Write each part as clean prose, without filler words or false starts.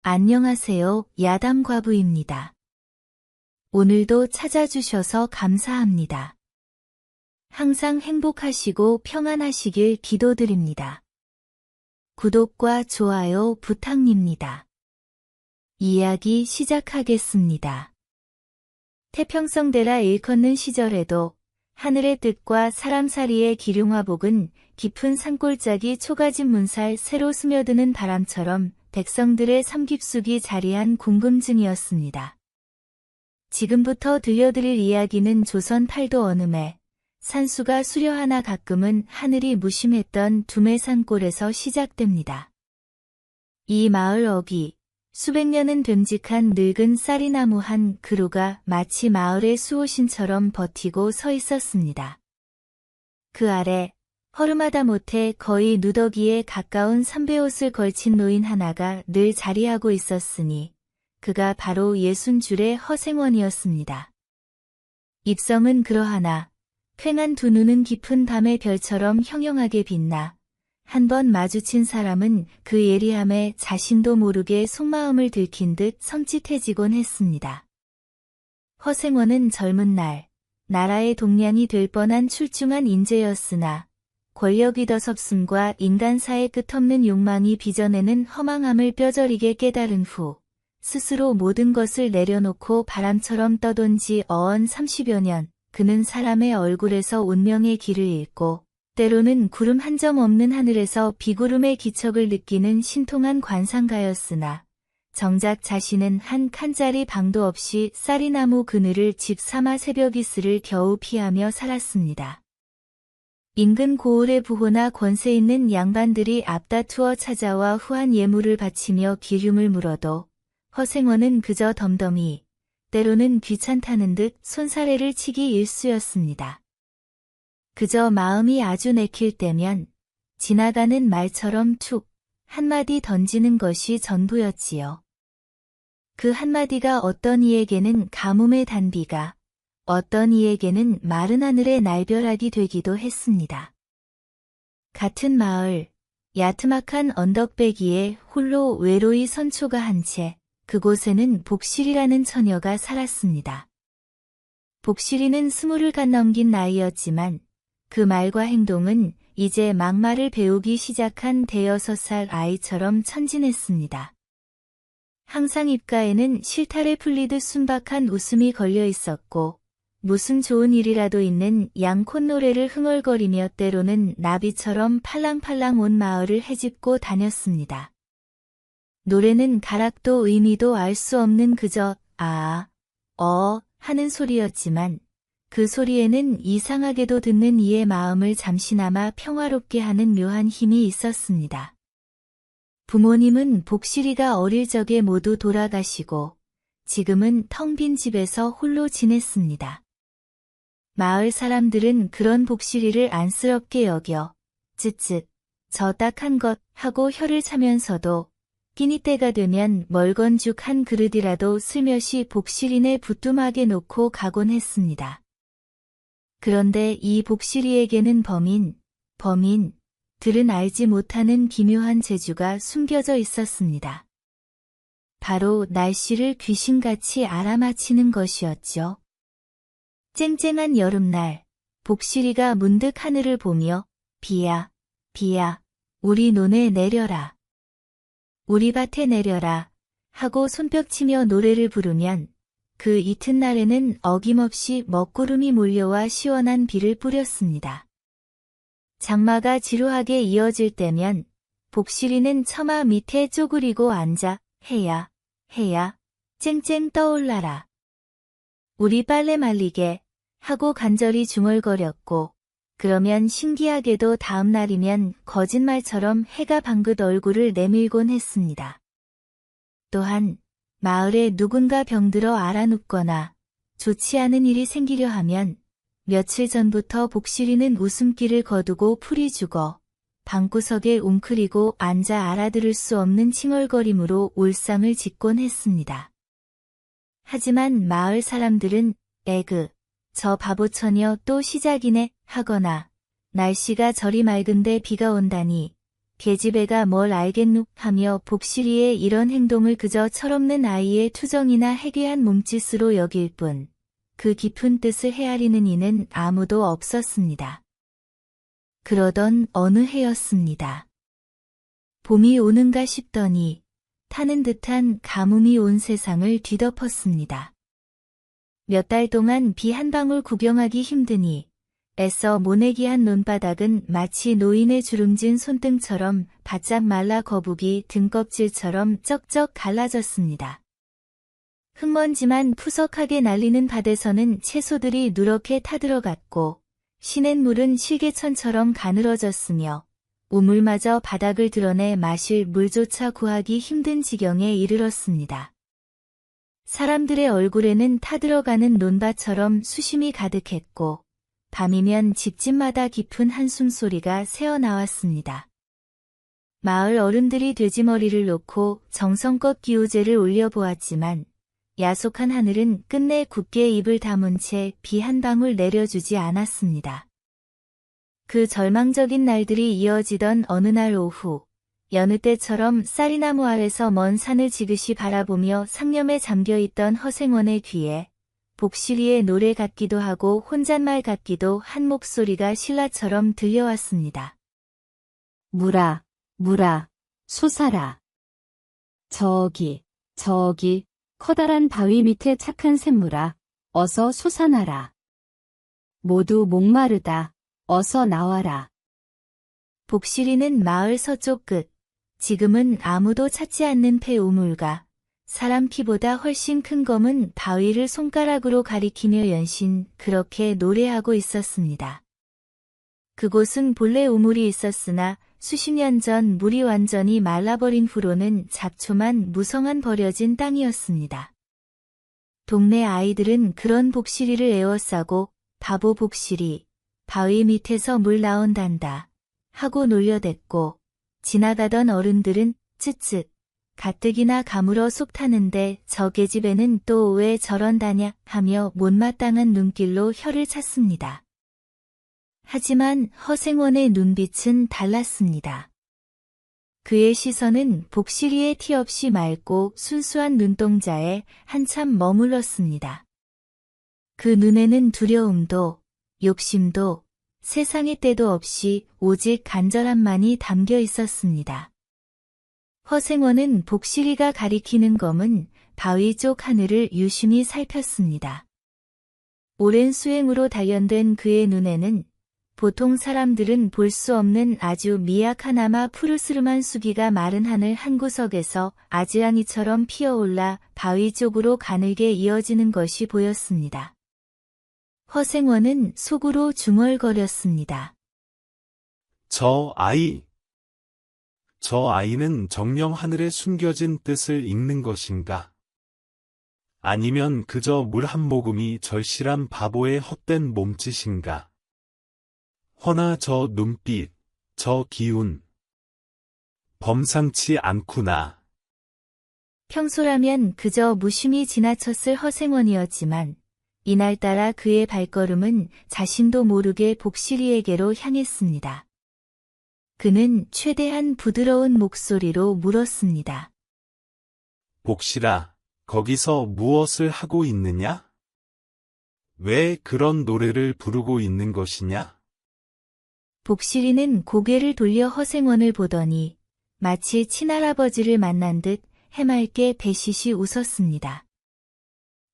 안녕하세요. 야담과부입니다. 오늘도 찾아주셔서 감사합니다. 항상 행복하시고 평안하시길 기도드립니다. 구독과 좋아요 부탁드립니다. 이야기 시작하겠습니다. 태평성대라 일컫는 시절에도 하늘의 뜻과 사람살이의 기륭화복은 깊은 산골짜기 초가집 문살 새로 스며드는 바람처럼 백성들의 삶 깊숙이 자리한 궁금증이었습니다. 지금부터 들려드릴 이야기는 조선 팔도 어느 산수가 수려하나 가끔은 하늘이 무심했던 두매산골에서 시작됩니다. 이 마을 어귀, 수백 년은 됨직한 늙은 쌀이나무 한 그루가 마치 마을의 수호신처럼 버티고 서 있었습니다. 그 아래 허름하다 못해 거의 누더기에 가까운 삼배옷을 걸친 노인 하나가 늘 자리하고 있었으니 그가 바로 60줄의 허생원이었습니다. 입성은 그러하나 퀭한 두 눈은 깊은 밤의 별처럼 형형하게 빛나 한 번 마주친 사람은 그 예리함에 자신도 모르게 속마음을 들킨 듯 섬찟해지곤 했습니다. 허생원은 젊은 날 나라의 동량이 될 뻔한 출중한 인재였으나 권력이 더섭음과 인간사의 끝없는 욕망이 빚어내는 허망함을 뼈저리게 깨달은 후 스스로 모든 것을 내려놓고 바람처럼 떠돈 지 어언 30여 년 그는 사람의 얼굴에서 운명의 길을 잃고 때로는 구름 한 점 없는 하늘에서 비구름의 기척을 느끼는 신통한 관상가였으나 정작 자신은 한 칸짜리 방도 없이 쌀이나무 그늘을 집 삼아 새벽 이슬을 겨우 피하며 살았습니다. 인근 고을의 부호나 권세 있는 양반들이 앞다투어 찾아와 후한 예물을 바치며 기륭을 물어도 허생원은 그저 덤덤히 때로는 귀찮다는 듯 손사래를 치기 일쑤였습니다. 그저 마음이 아주 내킬 때면 지나가는 말처럼 툭 한마디 던지는 것이 전부였지요. 그 한마디가 어떤 이에게는 가뭄의 단비가, 어떤 이에게는 마른 하늘의 날벼락이 되기도 했습니다. 같은 마을, 야트막한 언덕배기에 홀로 외로이 선초가 한 채, 그곳에는 복실이라는 처녀가 살았습니다. 복실이는 20을 갓 넘긴 나이였지만 그 말과 행동은 이제 막말을 배우기 시작한 5-6살 아이처럼 천진했습니다. 항상 입가에는 실타래 풀리듯 순박한 웃음이 걸려 있었고 무슨 좋은 일이라도 있는 양 콧노래를 흥얼거리며 때로는 나비처럼 팔랑팔랑 온 마을을 헤집고 다녔습니다. 노래는 가락도 의미도 알 수 없는 그저 아, 하는 소리였지만 그 소리에는 이상하게도 듣는 이의 마음을 잠시나마 평화롭게 하는 묘한 힘이 있었습니다. 부모님은 복실이가 어릴 적에 모두 돌아가시고 지금은 텅 빈 집에서 홀로 지냈습니다. 마을 사람들은 그런 복실이를 안쓰럽게 여겨 쯧쯧 저 딱 한 것 하고 혀를 차면서도 끼니 때가 되면 멀건죽 한 그릇이라도 슬며시 복실이네 부뚜막에 놓고 가곤 했습니다. 그런데 이 복실이에게는 범인들은 알지 못하는 기묘한 재주가 숨겨져 있었습니다. 바로 날씨를 귀신같이 알아맞히는 것이었죠. 쨍쨍한 여름날, 복실이가 문득 하늘을 보며 비야, 우리 논에 내려라. 우리 밭에 내려라 하고 손뼉치며 노래를 부르면 그 이튿날에는 어김없이 먹구름이 몰려와 시원한 비를 뿌렸습니다. 장마가 지루하게 이어질 때면 복실이는 처마 밑에 쪼그리고 앉아 해야 쨍쨍 떠올라라. 우리 빨래 말리게 하고 간절히 중얼거렸고 그러면 신기하게도 다음 날이면 거짓말처럼 해가 방긋 얼굴을 내밀곤 했습니다. 또한 마을에 누군가 병들어 알아눕거나 좋지 않은 일이 생기려 하면 며칠 전부터 복실이는 웃음기를 거두고 풀이 죽어 방구석에 웅크리고 앉아 알아들을 수 없는 칭얼거림으로 울상을 짓곤 했습니다. 하지만 마을 사람들은 에그, 저 바보처녀 또 시작이네 하거나 날씨가 저리 맑은데 비가 온다니 계집애가 뭘 알겠누 하며 복실이의 이런 행동을 그저 철없는 아이의 투정이나 해괴한 몸짓으로 여길 뿐, 그 깊은 뜻을 헤아리는 이는 아무도 없었습니다. 그러던 어느 해였습니다. 봄이 오는가 싶더니 타는 듯한 가뭄이 온 세상을 뒤덮었습니다. 몇 달 동안 비 한 방울 구경하기 힘드니 애써 모내기한 논바닥은 마치 노인의 주름진 손등처럼 바짝 말라 거북이 등껍질처럼 쩍쩍 갈라졌습니다. 흙먼지만 푸석하게 날리는 밭에서는 채소들이 누렇게 타들어갔고 시냇물은 실개천처럼 가늘어졌으며 우물마저 바닥을 드러내 마실 물조차 구하기 힘든 지경에 이르렀습니다. 사람들의 얼굴에는 타들어가는 논밭처럼 수심이 가득했고 밤이면 집집마다 깊은 한숨소리가 새어나왔습니다. 마을 어른들이 돼지머리를 놓고 정성껏 기우제를 올려보았지만 야속한 하늘은 끝내 굳게 입을 다문 채 비 한 방울 내려주지 않았습니다. 그 절망적인 날들이 이어지던 어느 날 오후, 여느 때처럼 쌀이나무 아래서 먼 산을 지그시 바라보며 상념에 잠겨있던 허생원의 귀에 복실이의 노래 같기도 하고 혼잣말 같기도 한 목소리가 신라처럼 들려왔습니다. 무라, 무라, 솟아라. 저기, 커다란 바위 밑에 착한 샘물아, 어서 솟아나라. 모두 목마르다, 어서 나와라. 복실이는 마을 서쪽 끝, 지금은 아무도 찾지 않는 폐우물가, 사람 키보다 훨씬 큰 검은 바위를 손가락으로 가리키며 연신 그렇게 노래하고 있었습니다. 그곳은 본래 우물이 있었으나 수십 년 전 물이 완전히 말라버린 후로는 잡초만 무성한 버려진 땅이었습니다. 동네 아이들은 그런 복실이를 에워싸고 바보 복실이 바위 밑에서 물 나온단다 하고 놀려댔고 지나가던 어른들은 쯧쯧 가뜩이나 가물어 속 타는데 저 계집애는 또 왜 저런다냐 하며 못마땅한 눈길로 혀를 찼습니다. 하지만 허생원의 눈빛은 달랐습니다. 그의 시선은 복실이의 티 없이 맑고 순수한 눈동자에 한참 머물렀습니다. 그 눈에는 두려움도 욕심도 세상의 때도 없이 오직 간절함만이 담겨 있었습니다. 허생원은 복실이가 가리키는 검은 바위 쪽 하늘을 유심히 살폈습니다. 오랜 수행으로 단련된 그의 눈에는 보통 사람들은 볼 수 없는 아주 미약하나마 푸르스름한 수기가 마른 하늘 한 구석에서 아지랑이처럼 피어올라 바위 쪽으로 가늘게 이어지는 것이 보였습니다. 허생원은 속으로 중얼거렸습니다. 저 아이는 정녕 하늘에 숨겨진 뜻을 읽는 것인가? 아니면 그저 물 한 모금이 절실한 바보의 헛된 몸짓인가? 허나 저 눈빛, 저 기운. 범상치 않구나. 평소라면 그저 무심히 지나쳤을 허생원이었지만 이날따라 그의 발걸음은 자신도 모르게 복실이에게로 향했습니다. 그는 최대한 부드러운 목소리로 물었습니다. 복실아, 거기서 무엇을 하고 있느냐? 왜 그런 노래를 부르고 있는 것이냐? 복실이는 고개를 돌려 허생원을 보더니 마치 친할아버지를 만난 듯 해맑게 배시시 웃었습니다.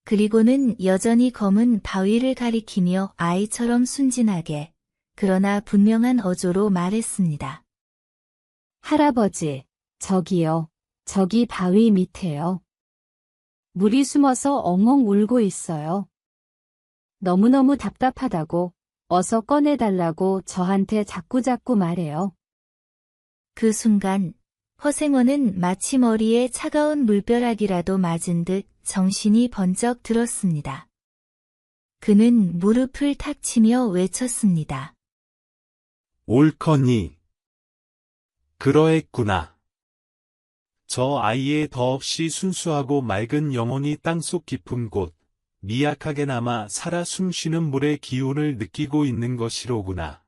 그리고는 여전히 검은 바위를 가리키며 아이처럼 순진하게 그러나 분명한 어조로 말했습니다. 할아버지, 저기요, 저기 바위 밑에요. 물이 숨어서 엉엉 울고 있어요. 너무너무 답답하다고 어서 꺼내달라고 저한테 자꾸자꾸 말해요. 그 순간 허생원은 마치 머리에 차가운 물벼락이라도 맞은 듯 정신이 번쩍 들었습니다. 그는 무릎을 탁 치며 외쳤습니다. 옳거니. 그러했구나. 저 아이의 더없이 순수하고 맑은 영혼이 땅속 깊은 곳, 미약하게나마 살아 숨쉬는 물의 기운을 느끼고 있는 것이로구나.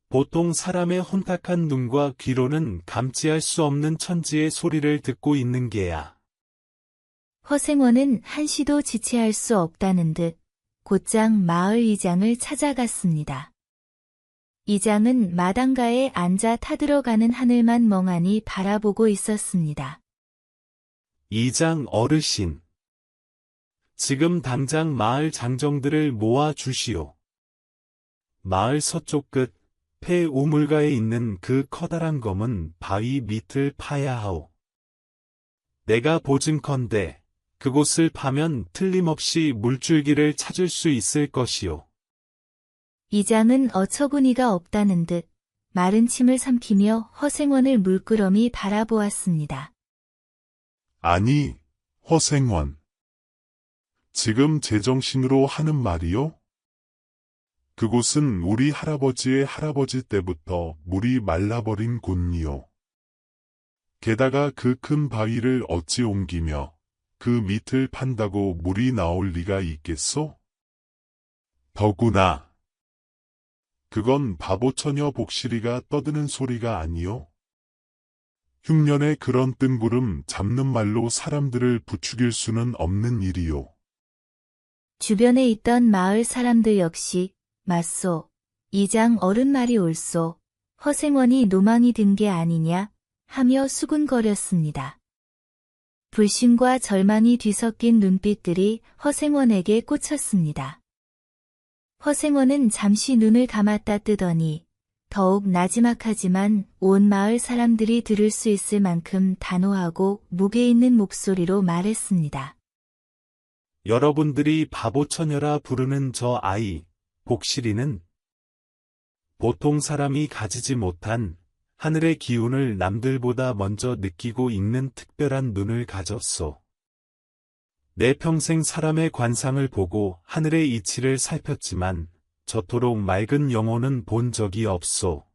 보통 사람의 혼탁한 눈과 귀로는 감지할 수 없는 천지의 소리를 듣고 있는 게야. 허생원은 한시도 지체할 수 없다는 듯 곧장 마을 이장을 찾아갔습니다. 이장은 마당가에 앉아 타들어가는 하늘만 멍하니 바라보고 있었습니다. 이장 어르신. 지금 당장 마을 장정들을 모아 주시오. 마을 서쪽 끝 폐 우물가에 있는 그 커다란 검은 바위 밑을 파야 하오. 내가 보증컨대 그곳을 파면 틀림없이 물줄기를 찾을 수 있을 것이오. 이장은 어처구니가 없다는 듯 마른 침을 삼키며 허생원을 물끄러미 바라보았습니다. 아니, 허생원. 지금 제정신으로 하는 말이요? 그곳은 우리 할아버지의 할아버지 때부터 물이 말라버린 곳이요. 게다가 그 큰 바위를 어찌 옮기며 그 밑을 판다고 물이 나올 리가 있겠소? 더구나 그건 바보처녀 복실이가 떠드는 소리가 아니요. 흉년에 그런 뜬구름 잡는 말로 사람들을 부추길 수는 없는 일이요. 주변에 있던 마을 사람들 역시 맞소, 이장 어른 말이 옳소, 허생원이 노망이 든 게 아니냐 하며 수군거렸습니다. 불신과 절망이 뒤섞인 눈빛들이 허생원에게 꽂혔습니다. 허생원은 잠시 눈을 감았다 뜨더니 더욱 나지막하지만 온 마을 사람들이 들을 수 있을 만큼 단호하고 무게 있는 목소리로 말했습니다. 여러분들이 바보처녀라 부르는 저 아이, 복실이는 보통 사람이 가지지 못한 하늘의 기운을 남들보다 먼저 느끼고 읽는 특별한 눈을 가졌소. 내 평생 사람의 관상을 보고 하늘의 이치를 살폈지만 저토록 맑은 영혼은 본 적이 없소.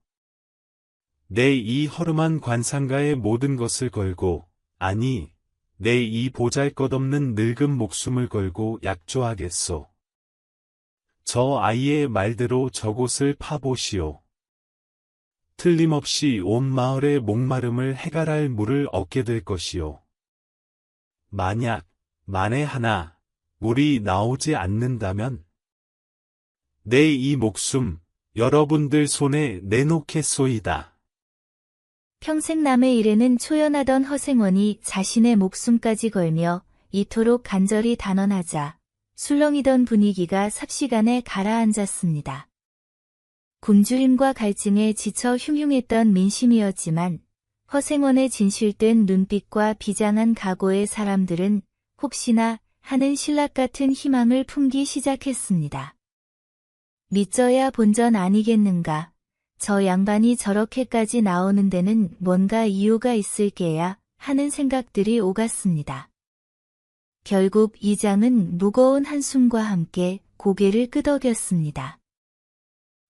내 이 허름한 관상가에 모든 것을 걸고, 아니, 내 이 보잘것없는 늙은 목숨을 걸고 약조하겠소. 저 아이의 말대로 저곳을 파보시오. 틀림없이 온 마을의 목마름을 해갈할 물을 얻게 될 것이오. 만에 하나 물이 나오지 않는다면 내 이 목숨 여러분들 손에 내놓겠소이다. 평생 남의 일에는 초연하던 허생원이 자신의 목숨까지 걸며 이토록 간절히 단언하자 술렁이던 분위기가 삽시간에 가라앉았습니다. 굶주림과 갈증에 지쳐 흉흉했던 민심이었지만 허생원의 진실된 눈빛과 비장한 각오의 사람들은 혹시나 하는 신락 같은 희망을 품기 시작했습니다. 믿져야 본전 아니겠는가. 저 양반이 저렇게까지 나오는 데는 뭔가 이유가 있을 게야 하는 생각들이 오갔습니다. 결국 이장은 무거운 한숨과 함께 고개를 끄덕였습니다.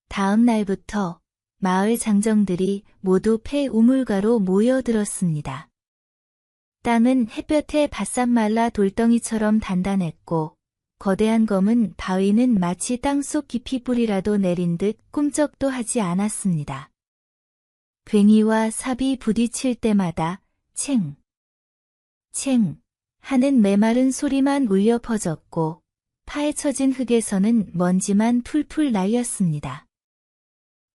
다음 날부터 마을 장정들이 모두 폐 우물가로 모여들었습니다. 땅은 햇볕에 바싹 말라 돌덩이처럼 단단했고 거대한 검은 바위는 마치 땅속 깊이 뿌리라도 내린 듯 꿈쩍도 하지 않았습니다. 괭이와 삽이 부딪힐 때마다 챙, 챙 하는 메마른 소리만 울려 퍼졌고 파헤쳐진 흙에서는 먼지만 풀풀 날렸습니다.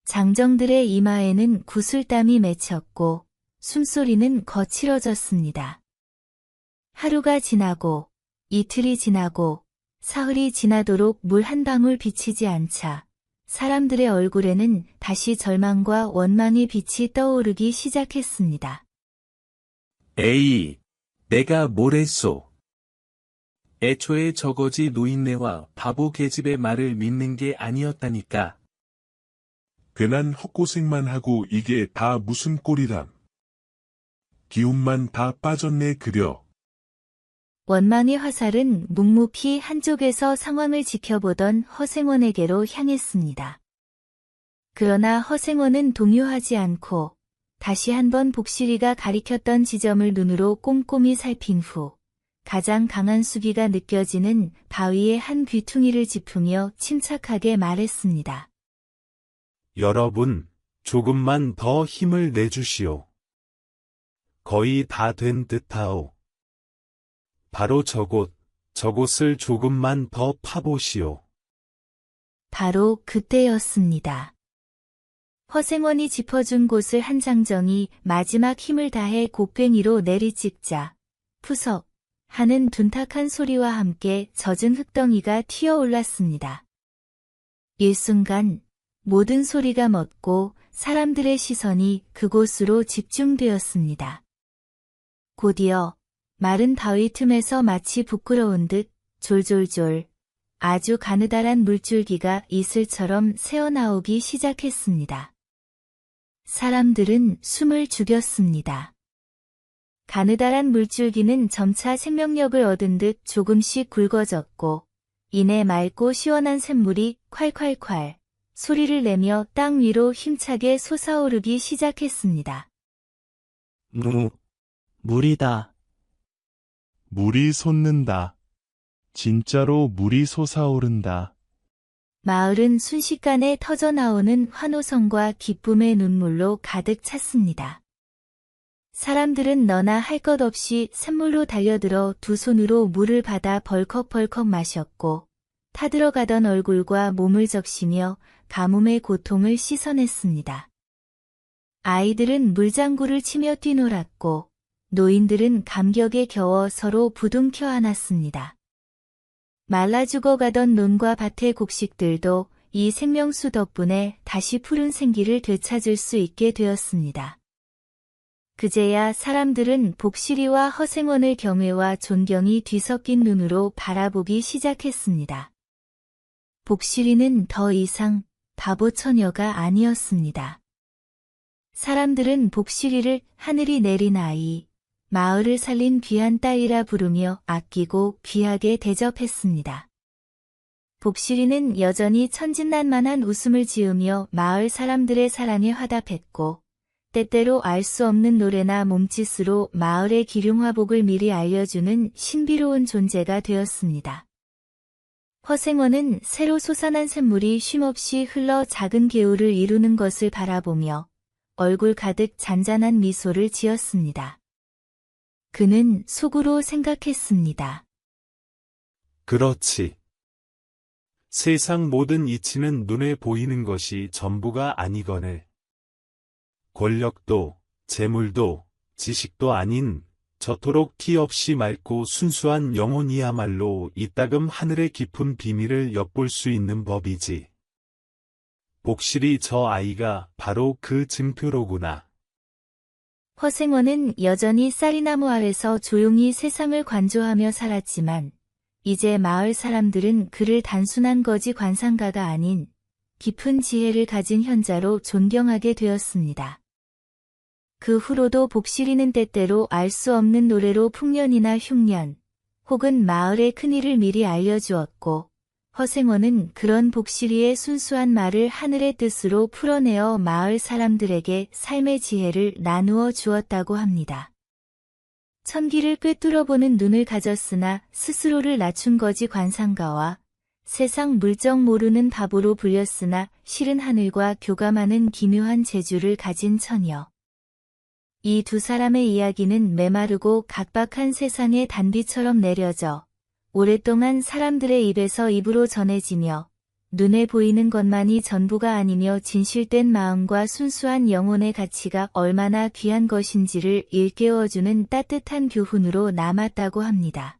장정들의 이마에는 구슬땀이 맺혔고 숨소리는 거칠어졌습니다. 하루가 지나고 이틀이 지나고 사흘이 지나도록 물 한 방울 비치지 않자 사람들의 얼굴에는 다시 절망과 원망의 빛이 떠오르기 시작했습니다. 에이, 내가 뭘 했소? 애초에 저거지 노인네와 바보 계집의 말을 믿는 게 아니었다니까. 괜한 헛고생만 하고 이게 다 무슨 꼴이람. 기운만 다 빠졌네 그려. 원망의 화살은 묵묵히 한쪽에서 상황을 지켜보던 허생원에게로 향했습니다. 그러나 허생원은 동요하지 않고 다시 한번 복실이가 가리켰던 지점을 눈으로 꼼꼼히 살핀 후 가장 강한 수기가 느껴지는 바위의 한 귀퉁이를 짚으며 침착하게 말했습니다. 여러분, 조금만 더 힘을 내주시오. 거의 다 된 듯하오. 바로 저곳을 조금만 더 파보시오. 바로 그때였습니다. 허생원이 짚어준 곳을 한장정이 마지막 힘을 다해 곡괭이로 내리찍자 푸석 하는 둔탁한 소리와 함께 젖은 흙덩이가 튀어올랐습니다. 일순간 모든 소리가 멎고 사람들의 시선이 그곳으로 집중되었습니다. 곧이어 마른 바위 틈에서 마치 부끄러운 듯 졸졸졸 아주 가느다란 물줄기가 이슬처럼 새어나오기 시작했습니다. 사람들은 숨을 죽였습니다. 가느다란 물줄기는 점차 생명력을 얻은 듯 조금씩 굵어졌고 이내 맑고 시원한 샘물이 콸콸콸 소리를 내며 땅 위로 힘차게 솟아오르기 시작했습니다. 물이다. 물이 솟는다. 진짜로 물이 솟아오른다. 마을은 순식간에 터져나오는 환호성과 기쁨의 눈물로 가득 찼습니다. 사람들은 너나 할 것 없이 샘물로 달려들어 두 손으로 물을 받아 벌컥벌컥 마셨고 타들어가던 얼굴과 몸을 적시며 가뭄의 고통을 씻어냈습니다. 아이들은 물장구를 치며 뛰놀았고 노인들은 감격에 겨워 서로 부둥켜 안았습니다. 말라 죽어가던 논과 밭의 곡식들도 이 생명수 덕분에 다시 푸른 생기를 되찾을 수 있게 되었습니다. 그제야 사람들은 복실이와 허생원을 경외와 존경이 뒤섞인 눈으로 바라보기 시작했습니다. 복실이는 더 이상 바보 처녀가 아니었습니다. 사람들은 복실이를 하늘이 내린 아이, 마을을 살린 귀한 딸이라 부르며 아끼고 귀하게 대접했습니다. 복실이는 여전히 천진난만한 웃음을 지으며 마을 사람들의 사랑에 화답했고 때때로 알 수 없는 노래나 몸짓으로 마을의 기륭화복을 미리 알려주는 신비로운 존재가 되었습니다. 허생원은 새로 솟아난 샘물이 쉼없이 흘러 작은 개울을 이루는 것을 바라보며 얼굴 가득 잔잔한 미소를 지었습니다. 그는 속으로 생각했습니다. 그렇지. 세상 모든 이치는 눈에 보이는 것이 전부가 아니거늘. 권력도, 재물도, 지식도 아닌 저토록 티 없이 맑고 순수한 영혼이야말로 이따금 하늘의 깊은 비밀을 엿볼 수 있는 법이지. 복실이 저 아이가 바로 그 증표로구나. 허생원은 여전히 쌀이나무 아래서 조용히 세상을 관조하며 살았지만 이제 마을 사람들은 그를 단순한 거지 관상가가 아닌 깊은 지혜를 가진 현자로 존경하게 되었습니다. 그 후로도 복실이는 때때로 알 수 없는 노래로 풍년이나 흉년, 혹은 마을의 큰일을 미리 알려주었고 허생원은 그런 복실이의 순수한 말을 하늘의 뜻으로 풀어내어 마을 사람들에게 삶의 지혜를 나누어 주었다고 합니다. 천기를 꿰뚫어보는 눈을 가졌으나 스스로를 낮춘 거지 관상가와 세상 물정 모르는 바보로 불렸으나 실은 하늘과 교감하는 기묘한 재주를 가진 처녀. 이 두 사람의 이야기는 메마르고 각박한 세상의 단비처럼 내려져 오랫동안 사람들의 입에서 입으로 전해지며 눈에 보이는 것만이 전부가 아니며 진실된 마음과 순수한 영혼의 가치가 얼마나 귀한 것인지를 일깨워주는 따뜻한 교훈으로 남았다고 합니다.